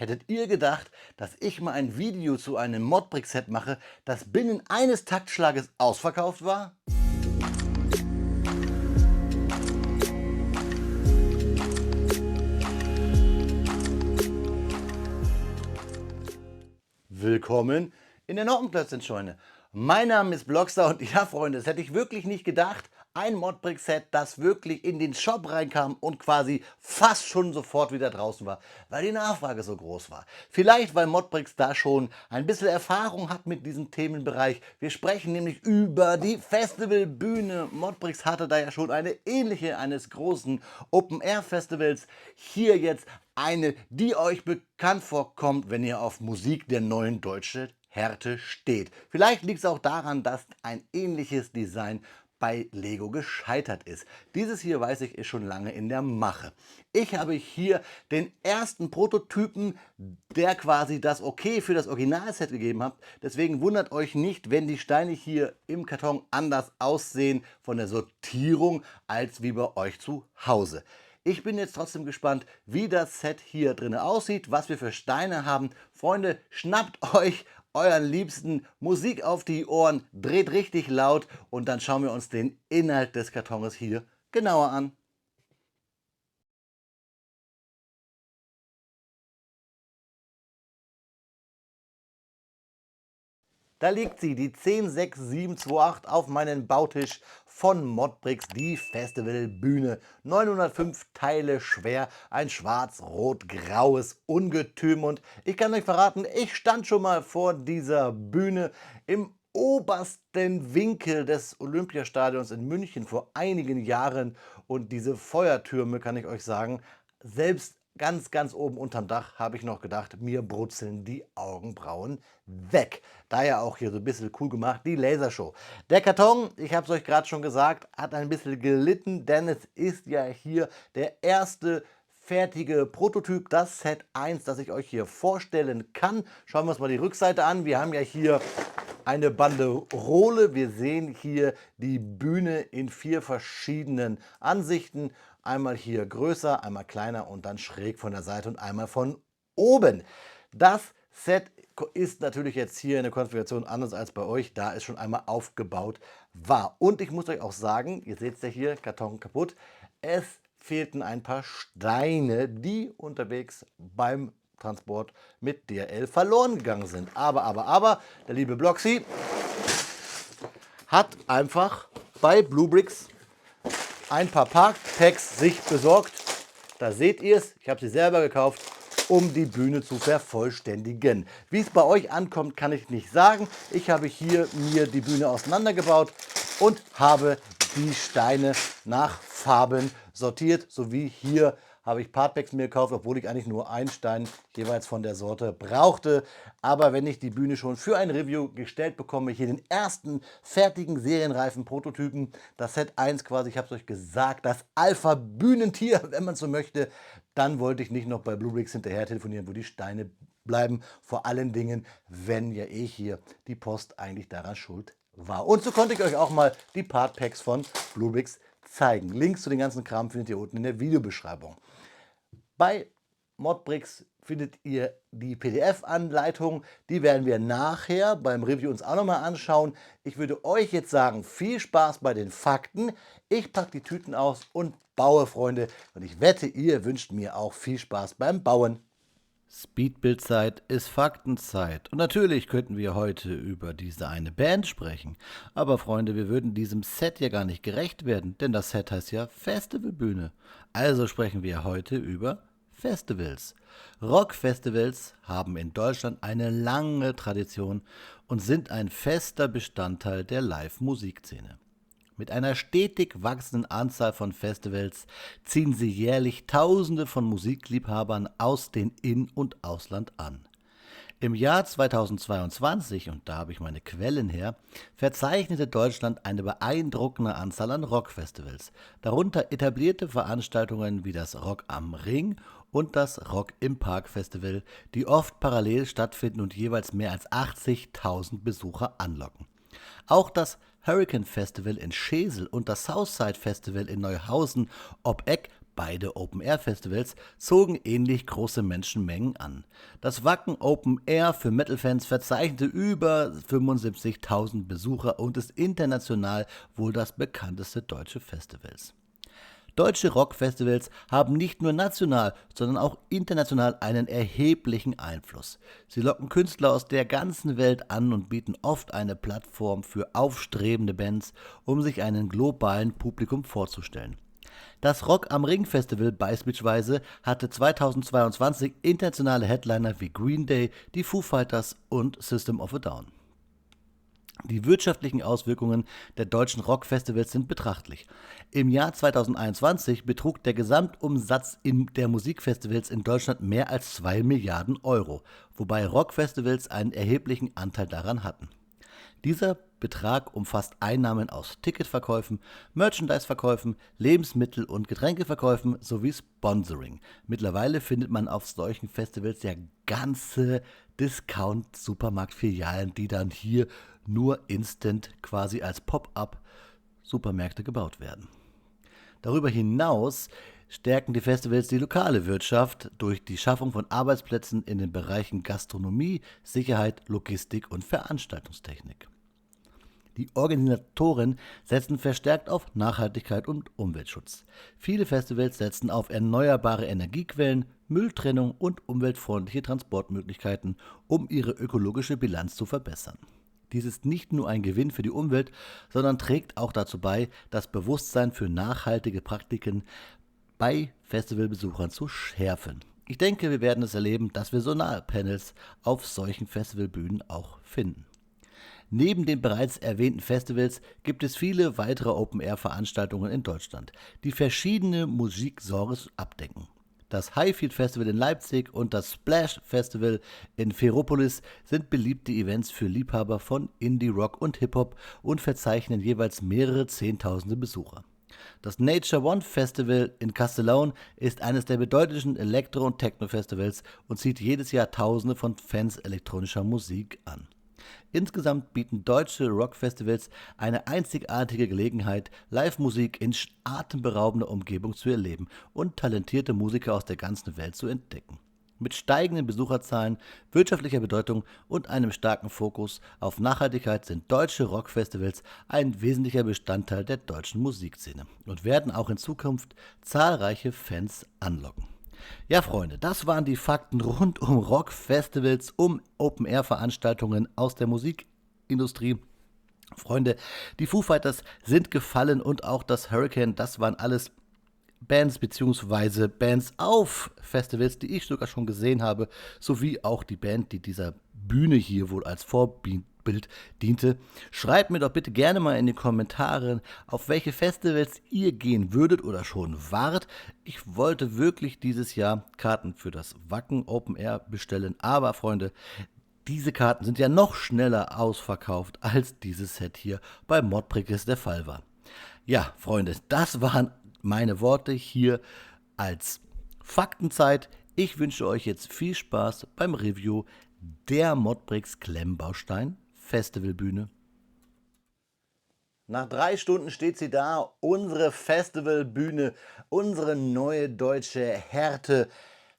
Hättet ihr gedacht, dass ich mal ein Video zu einem Modbrick-Set mache, das binnen eines Taktschlages ausverkauft war? Willkommen in der Noppenplötzchenscheune. Mein Name ist Blockstar und ja, Freunde, das hätte ich wirklich nicht gedacht. Ein Modbrick-Set, das wirklich in den Shop reinkam und quasi fast schon sofort wieder draußen war, weil die Nachfrage so groß war. Vielleicht, weil Modbricks da schon ein bisschen Erfahrung hat mit diesem Themenbereich. Wir sprechen nämlich über die Festivalbühne. Modbricks hatte da ja schon eine ähnliche eines großen Open-Air-Festivals. Hier jetzt eine, die euch bekannt vorkommt, wenn ihr auf Musik der neuen deutschen Härte steht. Vielleicht liegt es auch daran, dass ein ähnliches Design bei Lego gescheitert ist. Dieses hier, weiß ich, ist schon lange in der Mache. Ich habe hier den ersten Prototypen, der quasi das Okay für das Originalset gegeben hat. Deswegen wundert euch nicht, wenn die Steine hier im Karton anders aussehen von der Sortierung als wie bei euch zu Hause. Ich bin jetzt trotzdem gespannt, wie das Set hier drin aussieht, was wir für Steine haben. Freunde, schnappt euch euren Liebsten Musik auf die Ohren, dreht richtig laut und dann schauen wir uns den Inhalt des Kartons hier genauer an. Da liegt sie, die 106728 auf meinem Bautisch von Modbricks, die Festivalbühne. 905 Teile schwer, ein schwarz-rot-graues Ungetüm. Und ich kann euch verraten, ich stand schon mal vor dieser Bühne im obersten Winkel des Olympiastadions in München vor einigen Jahren. Und diese Feuertürme, kann ich euch sagen, selbst ganz oben unterm Dach habe ich noch gedacht, mir brutzeln die Augenbrauen weg. Daher auch hier so ein bisschen cool gemacht, die Lasershow. Der Karton, ich habe es euch gerade schon gesagt, hat ein bisschen gelitten, denn es ist ja hier der erste fertige Prototyp, das Set 1, das ich euch hier vorstellen kann. Schauen wir uns mal die Rückseite an. Wir haben ja hier eine Banderole. Wir sehen hier die Bühne in 4 verschiedenen Ansichten. Einmal hier größer, einmal kleiner und dann schräg von der Seite und einmal von oben. Das Set ist natürlich jetzt hier in der Konfiguration anders als bei euch, da es schon einmal aufgebaut war. Und ich muss euch auch sagen, ihr seht es ja hier, Karton kaputt, es fehlten ein paar Steine, die unterwegs beim Transport mit DHL verloren gegangen sind. Aber, der liebe Bloxy hat einfach bei Bluebricks ein paar Parkpacks sich besorgt. Da seht ihr es, ich habe sie selber gekauft, um die Bühne zu vervollständigen. Wie es bei euch ankommt, kann ich nicht sagen. Ich habe hier mir die Bühne auseinandergebaut und habe die Steine nach Farben sortiert, sowie hier habe ich Partpacks mir gekauft, obwohl ich eigentlich nur einen Stein jeweils von der Sorte brauchte. Aber wenn ich die Bühne schon für ein Review gestellt bekomme, hier den ersten fertigen serienreifen Prototypen, das Set 1 quasi, ich habe es euch gesagt, das Alpha-Bühnentier, wenn man so möchte, dann wollte ich nicht noch bei Bluebricks hinterher telefonieren, wo die Steine bleiben. Vor allen Dingen, wenn ja hier die Post eigentlich daran schuld war. Und so konnte ich euch auch mal die Partpacks von Bluebricks zeigen. Links zu den ganzen Kram findet ihr unten in der Videobeschreibung. Bei Modbricks findet ihr die PDF-Anleitung. Die werden wir nachher beim Review uns auch nochmal anschauen. Ich würde euch jetzt sagen, viel Spaß bei den Fakten. Ich packe die Tüten aus und baue, Freunde. Und ich wette, ihr wünscht mir auch viel Spaß beim Bauen. Speedbildzeit ist Faktenzeit. Und natürlich könnten wir heute über diese eine Band sprechen. Aber Freunde, wir würden diesem Set ja gar nicht gerecht werden, denn das Set heißt ja Festivalbühne. Also sprechen wir heute über Festivals. Rockfestivals haben in Deutschland eine lange Tradition und sind ein fester Bestandteil der Live-Musikszene. Mit einer stetig wachsenden Anzahl von Festivals ziehen sie jährlich Tausende von Musikliebhabern aus dem In- und Ausland an. Im Jahr 2022, und da habe ich meine Quellen her, verzeichnete Deutschland eine beeindruckende Anzahl an Rockfestivals, darunter etablierte Veranstaltungen wie das Rock am Ring und das Rock im Park Festival, die oft parallel stattfinden und jeweils mehr als 80.000 Besucher anlocken. Auch das Hurricane Festival in Schesel und das Southside Festival in Neuhausen ob Eck Beide Open-Air-Festivals zogen ähnlich große Menschenmengen an. Das Wacken Open Air für Metal-Fans verzeichnete über 75.000 Besucher und ist international wohl das bekannteste deutsche Festival. Deutsche Rockfestivals haben nicht nur national, sondern auch international einen erheblichen Einfluss. Sie locken Künstler aus der ganzen Welt an und bieten oft eine Plattform für aufstrebende Bands, um sich einem globalen Publikum vorzustellen. Das Rock am Ring Festival beispielsweise hatte 2022 internationale Headliner wie Green Day, die Foo Fighters und System of a Down. Die wirtschaftlichen Auswirkungen der deutschen Rockfestivals sind betrachtlich. Im Jahr 2021 betrug der Gesamtumsatz der Musikfestivals in Deutschland mehr als 2 Milliarden Euro, wobei Rockfestivals einen erheblichen Anteil daran hatten. Dieser Betrag umfasst Einnahmen aus Ticketverkäufen, Merchandise-Verkäufen, Lebensmittel- und Getränkeverkäufen sowie Sponsoring. Mittlerweile findet man auf solchen Festivals ja ganze Discount-Supermarktfilialen, die dann hier nur instant quasi als Pop-up-Supermärkte gebaut werden. Darüber hinaus stärken die Festivals die lokale Wirtschaft durch die Schaffung von Arbeitsplätzen in den Bereichen Gastronomie, Sicherheit, Logistik und Veranstaltungstechnik. Die Organisatoren setzen verstärkt auf Nachhaltigkeit und Umweltschutz. Viele Festivals setzen auf erneuerbare Energiequellen, Mülltrennung und umweltfreundliche Transportmöglichkeiten, um ihre ökologische Bilanz zu verbessern. Dies ist nicht nur ein Gewinn für die Umwelt, sondern trägt auch dazu bei, das Bewusstsein für nachhaltige Praktiken bei Festivalbesuchern zu schärfen. Ich denke, wir werden es erleben, dass wir Solarpanels auf solchen Festivalbühnen auch finden. Neben den bereits erwähnten Festivals gibt es viele weitere Open-Air-Veranstaltungen in Deutschland, die verschiedene Musikgenres abdecken. Das Highfield Festival in Leipzig und das Splash Festival in Ferropolis sind beliebte Events für Liebhaber von Indie-Rock und Hip-Hop und verzeichnen jeweils mehrere Zehntausende Besucher. Das Nature One Festival in Castellón ist eines der bedeutendsten Elektro- und Techno-Festivals und zieht jedes Jahr Tausende von Fans elektronischer Musik an. Insgesamt bieten deutsche Rockfestivals eine einzigartige Gelegenheit, Live-Musik in atemberaubender Umgebung zu erleben und talentierte Musiker aus der ganzen Welt zu entdecken. Mit steigenden Besucherzahlen, wirtschaftlicher Bedeutung und einem starken Fokus auf Nachhaltigkeit sind deutsche Rockfestivals ein wesentlicher Bestandteil der deutschen Musikszene und werden auch in Zukunft zahlreiche Fans anlocken. Ja, Freunde, das waren die Fakten rund um Rockfestivals, um Open-Air-Veranstaltungen aus der Musikindustrie. Freunde, die Foo Fighters sind gefallen und auch das Hurricane, das waren alles Bands bzw. Bands auf Festivals, die ich sogar schon gesehen habe, sowie auch die Band, die dieser Bühne hier wohl als Vorbild diente. Schreibt mir doch bitte gerne mal in die Kommentare, auf welche Festivals ihr gehen würdet oder schon wart. Ich wollte wirklich dieses Jahr Karten für das Wacken Open Air bestellen, aber Freunde, diese Karten sind ja noch schneller ausverkauft, als dieses Set hier bei Modbricks der Fall war. Ja, Freunde, das waren meine Worte hier als Faktenzeit. Ich wünsche euch jetzt viel Spaß beim Review der Modbricks Klemmbaustein Festivalbühne. Nach 3 Stunden steht sie da, unsere Festivalbühne, unsere neue deutsche Härte.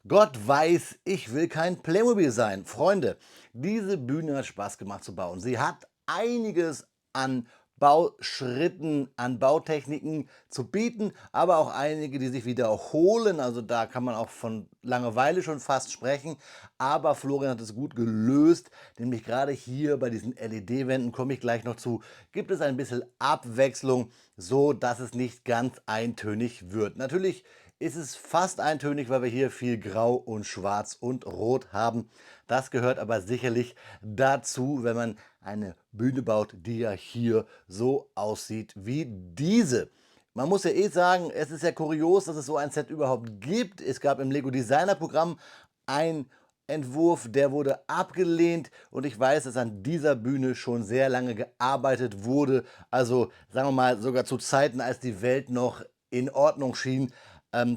Gott weiß, ich will kein Playmobil sein. Freunde, diese Bühne hat Spaß gemacht zu bauen. Sie hat einiges an Bauschritten, an Bautechniken zu bieten, aber auch einige, die sich wiederholen. Also da kann man auch von Langeweile schon fast sprechen. Aber Florian hat es gut gelöst, nämlich gerade hier bei diesen LED-Wänden, komme ich gleich noch zu, gibt es ein bisschen Abwechslung, so dass es nicht ganz eintönig wird. Natürlich ist es fast eintönig, weil wir hier viel Grau und Schwarz und Rot haben. Das gehört aber sicherlich dazu, wenn man eine Bühne baut, die ja hier so aussieht wie diese. Man muss ja sagen, es ist ja kurios, dass es so ein Set überhaupt gibt. Es gab im Lego Designer Programm ein Entwurf, der wurde abgelehnt und ich weiß, dass an dieser Bühne schon sehr lange gearbeitet wurde. Also sagen wir mal, sogar zu Zeiten, als die Welt noch in Ordnung schien,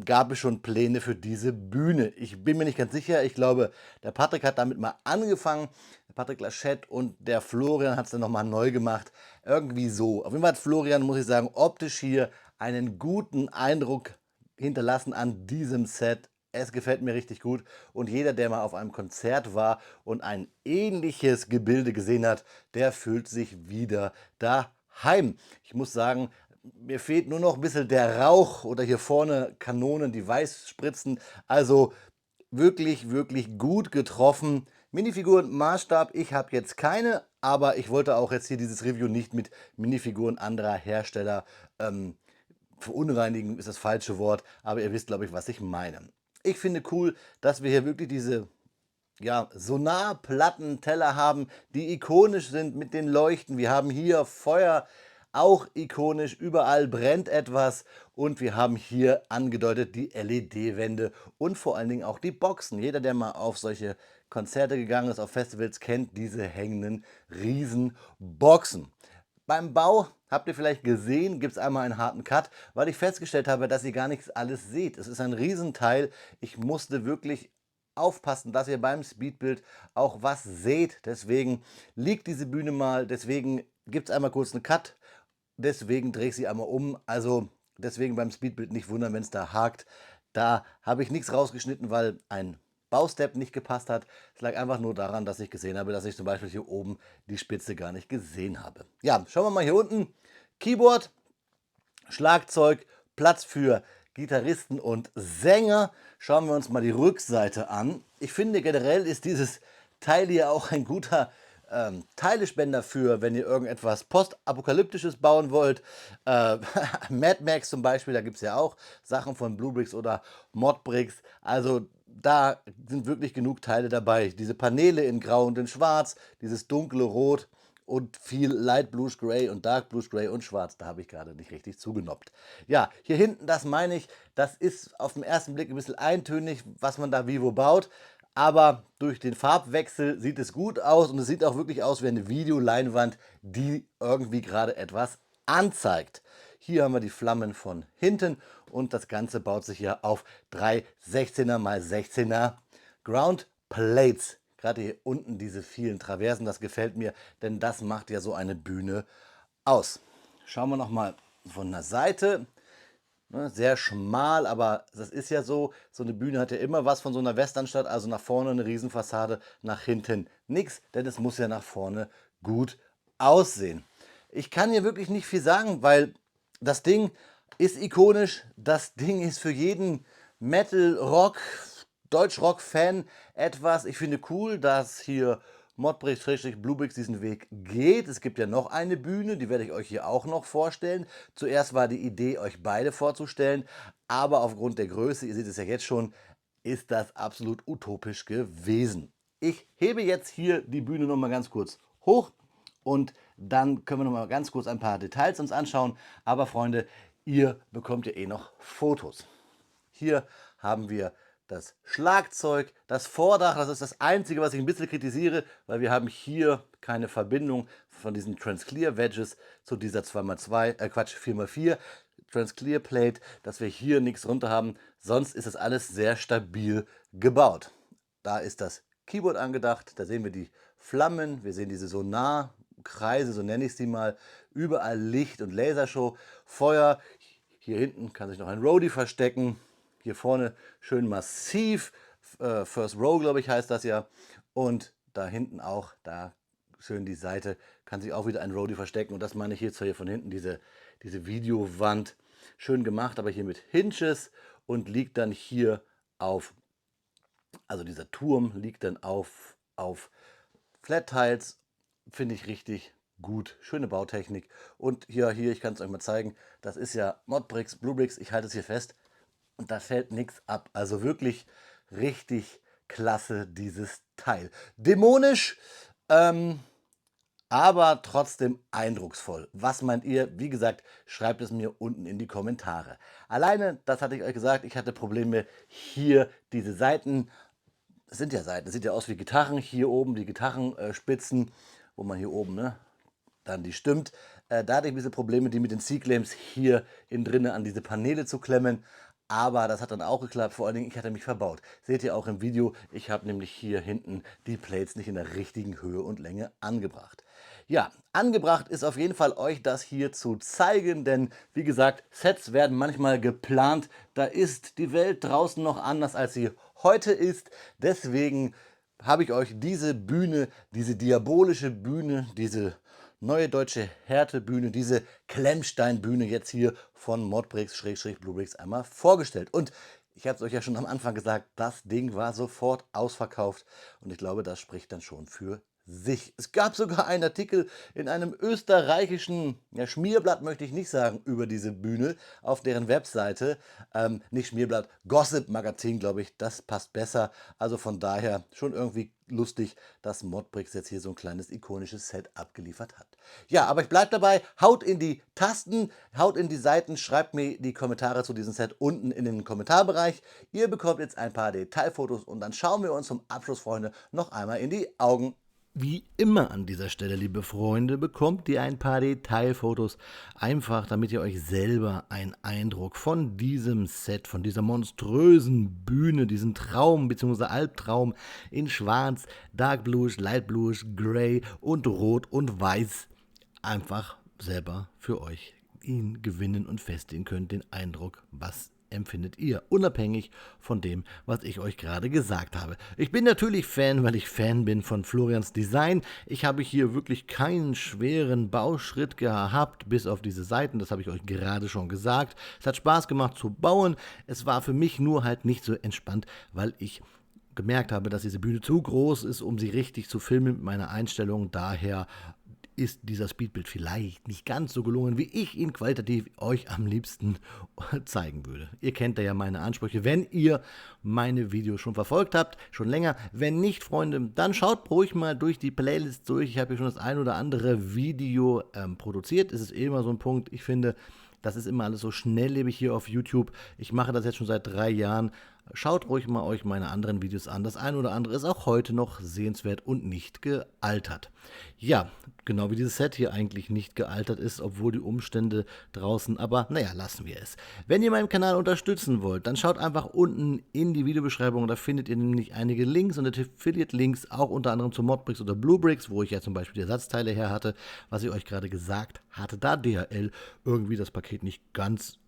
gab es schon Pläne für diese Bühne. Ich bin mir nicht ganz sicher. Ich glaube, der Patrick hat damit mal angefangen. Der Patrick Lachette und der Florian hat es dann nochmal neu gemacht. Irgendwie so. Auf jeden Fall hat Florian, muss ich sagen, optisch hier einen guten Eindruck hinterlassen an diesem Set. Es gefällt mir richtig gut und jeder, der mal auf einem Konzert war und ein ähnliches Gebilde gesehen hat, der fühlt sich wieder daheim. Ich muss sagen, mir fehlt nur noch ein bisschen der Rauch oder hier vorne Kanonen, die weiß spritzen. Also wirklich, wirklich gut getroffen. Minifiguren Maßstab, ich habe jetzt keine, aber ich wollte auch jetzt hier dieses Review nicht mit Minifiguren anderer Hersteller verunreinigen, ist das falsche Wort, aber ihr wisst, glaube ich, was ich meine. Ich finde cool, dass wir hier wirklich diese Sonarplattenteller haben, die ikonisch sind mit den Leuchten. Wir haben hier Feuer, auch ikonisch, überall brennt etwas und wir haben hier angedeutet die LED-Wände und vor allen Dingen auch die Boxen. Jeder, der mal auf solche Konzerte gegangen ist, auf Festivals, kennt diese hängenden Riesenboxen. Beim Bau, habt ihr vielleicht gesehen, gibt es einmal einen harten Cut, weil ich festgestellt habe, dass ihr gar nichts alles seht. Es ist ein Riesenteil. Ich musste wirklich aufpassen, dass ihr beim Speedbild auch was seht. Deswegen liegt diese Bühne mal, deswegen gibt es einmal kurz einen Cut, deswegen drehe ich sie einmal um. Also deswegen beim Speedbild nicht wundern, wenn es da hakt. Da habe ich nichts rausgeschnitten, weil ein Baustep nicht gepasst hat. Es lag einfach nur daran, dass ich gesehen habe, dass ich zum Beispiel hier oben die Spitze gar nicht gesehen habe. Ja, schauen wir mal hier unten. Keyboard, Schlagzeug, Platz für Gitarristen und Sänger. Schauen wir uns mal die Rückseite an. Ich finde generell ist dieses Teil hier auch ein guter Teilespender für, wenn ihr irgendetwas Postapokalyptisches bauen wollt. Mad Max zum Beispiel, da gibt es ja auch Sachen von Bluebricks oder Modbricks. Also da sind wirklich genug Teile dabei. Diese Paneele in Grau und in Schwarz, dieses dunkle Rot und viel Light Blues Gray und Dark Blues Gray und Schwarz. Da habe ich gerade nicht richtig zugenoppt. Ja, hier hinten, das meine ich, das ist auf den ersten Blick ein bisschen eintönig, was man da wie wo baut. Aber durch den Farbwechsel sieht es gut aus und es sieht auch wirklich aus wie eine Videoleinwand, die irgendwie gerade etwas anzeigt. Hier haben wir die Flammen von hinten und das Ganze baut sich ja auf 3 16er x 16er Ground Plates. Gerade hier unten diese vielen Traversen, das gefällt mir, denn das macht ja so eine Bühne aus. Schauen wir noch mal von der Seite. Ne, sehr schmal, aber das ist ja so, so eine Bühne hat ja immer was von so einer Westernstadt, also nach vorne eine Riesenfassade, nach hinten nichts, denn es muss ja nach vorne gut aussehen. Ich kann hier wirklich nicht viel sagen, weil das Ding ist ikonisch, das Ding ist für jeden Metal, Rock, Deutschrock-Fan etwas. Ich finde cool, dass hier Modbricks-Bluebricks diesen Weg geht. Es gibt ja noch eine Bühne, die werde ich euch hier auch noch vorstellen. Zuerst war die Idee, euch beide vorzustellen, aber aufgrund der Größe, ihr seht es ja jetzt schon, ist das absolut utopisch gewesen. Ich hebe jetzt hier die Bühne noch mal ganz kurz hoch und dann können wir noch mal ganz kurz ein paar Details uns anschauen. Aber Freunde, ihr bekommt ja eh noch Fotos. Hier haben wir das Schlagzeug, das Vordach, das ist das Einzige, was ich ein bisschen kritisiere, weil wir haben hier keine Verbindung von diesen Transclear Wedges zu dieser 2x2, Quatsch, 4x4 Transclear Plate, dass wir hier nichts runter haben. Sonst ist das alles sehr stabil gebaut. Da ist das Keyboard angedacht, da sehen wir die Flammen, wir sehen diese Sonarkreise, so nenne ich sie mal, überall Licht und Lasershow, Feuer. Hier hinten kann sich noch ein Roadie verstecken. Hier vorne schön massiv, First Row, glaube ich, heißt das ja. Und da hinten auch, da schön die Seite, kann sich auch wieder ein Roadie verstecken. Und das meine ich jetzt hier von hinten, diese Videowand. Schön gemacht, aber hier mit Hinges und liegt dann hier auf, also dieser Turm liegt dann auf Flat Tiles. Finde ich richtig gut. Schöne Bautechnik. Und hier, ich kann es euch mal zeigen, das ist ja Modbricks, Bluebricks. Ich halte es hier fest. Und da fällt nichts ab. Also wirklich richtig klasse, dieses Teil. Dämonisch, aber trotzdem eindrucksvoll. Was meint ihr? Wie gesagt, schreibt es mir unten in die Kommentare. Alleine, das hatte ich euch gesagt, ich hatte Probleme hier diese Seiten. Das sind ja Seiten, das sieht ja aus wie Gitarren. Hier oben die Gitarrenspitzen, wo man hier oben, ne, dann die stimmt. Da hatte ich ein bisschen Probleme, die mit den C-Claims hier innen drinnen an diese Paneele zu klemmen. Aber das hat dann auch geklappt, vor allen Dingen, ich hatte mich verbaut. Seht ihr auch im Video, ich habe nämlich hier hinten die Plates nicht in der richtigen Höhe und Länge angebracht. Ja, angebracht ist auf jeden Fall euch das hier zu zeigen, denn wie gesagt, Sets werden manchmal geplant. Da ist die Welt draußen noch anders, als sie heute ist. Deswegen habe ich euch diese Bühne, diese diabolische Bühne, diese Neue Deutsche Härtebühne, diese Klemmsteinbühne jetzt hier von Modbricks/Bluebricks einmal vorgestellt. Und ich habe es euch ja schon am Anfang gesagt, das Ding war sofort ausverkauft und ich glaube, das spricht dann schon für sich. Es gab sogar einen Artikel in einem österreichischen, ja, Schmierblatt möchte ich nicht sagen, über diese Bühne auf deren Webseite. Nicht Schmierblatt, Gossip-Magazin, glaube ich, das passt besser. Also von daher schon irgendwie lustig, dass Modbricks jetzt hier so ein kleines ikonisches Set abgeliefert hat. Ja, aber ich bleibe dabei, haut in die Tasten, haut in die Seiten, schreibt mir die Kommentare zu diesem Set unten in den Kommentarbereich. Ihr bekommt jetzt ein paar Detailfotos und dann schauen wir uns zum Abschluss, Freunde, noch einmal in die Augen. Wie immer an dieser Stelle, liebe Freunde, bekommt ihr ein paar Detailfotos, einfach damit ihr euch selber einen Eindruck von diesem Set, von dieser monströsen Bühne, diesen Traum bzw. Albtraum in Schwarz, Dark Bluish, Light Bluish, Grey und Rot und Weiß einfach selber für euch ihn gewinnen und festigen könnt, den Eindruck, was empfindet ihr, unabhängig von dem, was ich euch gerade gesagt habe. Ich bin natürlich Fan, weil ich Fan bin von Florians Design. Ich habe hier wirklich keinen schweren Bauschritt gehabt, bis auf diese Seiten, das habe ich euch gerade schon gesagt. Es hat Spaß gemacht zu bauen, es war für mich nur halt nicht so entspannt, weil ich gemerkt habe, dass diese Bühne zu groß ist, um sie richtig zu filmen mit meiner Einstellung. Daher ist dieser Speedbuild vielleicht nicht ganz so gelungen, wie ich ihn qualitativ euch am liebsten zeigen würde. Ihr kennt ja meine Ansprüche, wenn ihr meine Videos schon verfolgt habt, schon länger. Wenn nicht, Freunde, dann schaut ruhig mal durch die Playlist durch. Ich habe hier schon das ein oder andere Video produziert. Es ist immer so ein Punkt, ich finde, das ist immer alles so schnelllebig hier auf YouTube. Ich mache das jetzt schon seit 3 Jahren. Schaut ruhig mal euch meine anderen Videos an. Das eine oder andere ist auch heute noch sehenswert und nicht gealtert. Ja, genau wie dieses Set hier eigentlich nicht gealtert ist, obwohl die Umstände draußen, aber naja, lassen wir es. Wenn ihr meinen Kanal unterstützen wollt, dann schaut einfach unten in die Videobeschreibung. Da findet ihr nämlich einige Links und Affiliate-Links, auch unter anderem zu Modbricks oder Bluebricks, wo ich ja zum Beispiel die Ersatzteile her hatte, was ich euch gerade gesagt hatte, da DHL irgendwie das Paket nicht ganz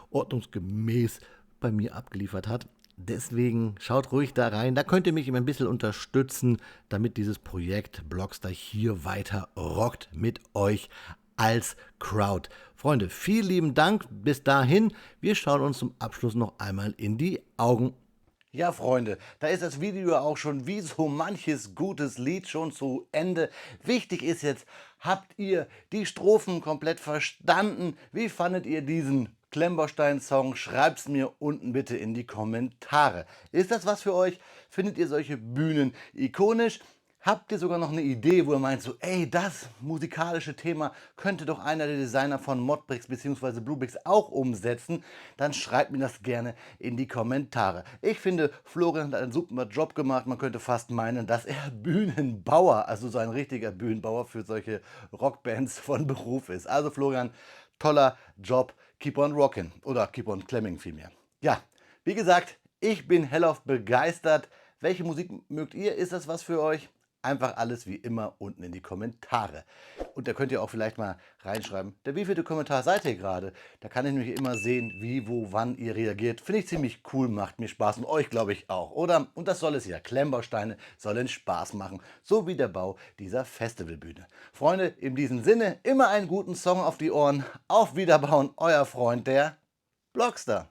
ordnungsgemäß bei mir abgeliefert hat. Deswegen schaut ruhig da rein, da könnt ihr mich immer ein bisschen unterstützen, damit dieses Projekt Blockstar hier weiter rockt mit euch als Crowd. Freunde, vielen lieben Dank bis dahin. Wir schauen uns zum Abschluss noch einmal in die Augen. Ja, Freunde, da ist das Video auch schon wie so manches gutes Lied schon zu Ende. Wichtig ist jetzt, habt ihr die Strophen komplett verstanden? Wie fandet ihr diesen Klemmbaustein-Song? Schreibt's mir unten bitte in die Kommentare. Ist das was für euch? Findet ihr solche Bühnen ikonisch? Habt ihr sogar noch eine Idee, wo ihr meint, so, ey, das musikalische Thema könnte doch einer der Designer von Modbricks bzw. Bluebricks auch umsetzen? Dann schreibt mir das gerne in die Kommentare. Ich finde, Florian hat einen super Job gemacht. Man könnte fast meinen, dass er Bühnenbauer, also so ein richtiger Bühnenbauer für solche Rockbands von Beruf ist. Also Florian, toller Job. Keep on rocking oder keep on clamming vielmehr. Ja, wie gesagt, ich bin hellauf begeistert. Welche Musik mögt ihr? Ist das was für euch? Einfach alles wie immer unten in die Kommentare. Und da könnt ihr auch vielleicht mal reinschreiben, der wievielte Kommentar seid ihr gerade? Da kann ich nämlich immer sehen, wie, wo, wann ihr reagiert. Finde ich ziemlich cool, macht mir Spaß und euch glaube ich auch, oder? Und das soll es ja. Klemmbausteine sollen Spaß machen, so wie der Bau dieser Festivalbühne. Freunde, in diesem Sinne immer einen guten Song auf die Ohren. Auf Wiederbauen, euer Freund, der Blockstar.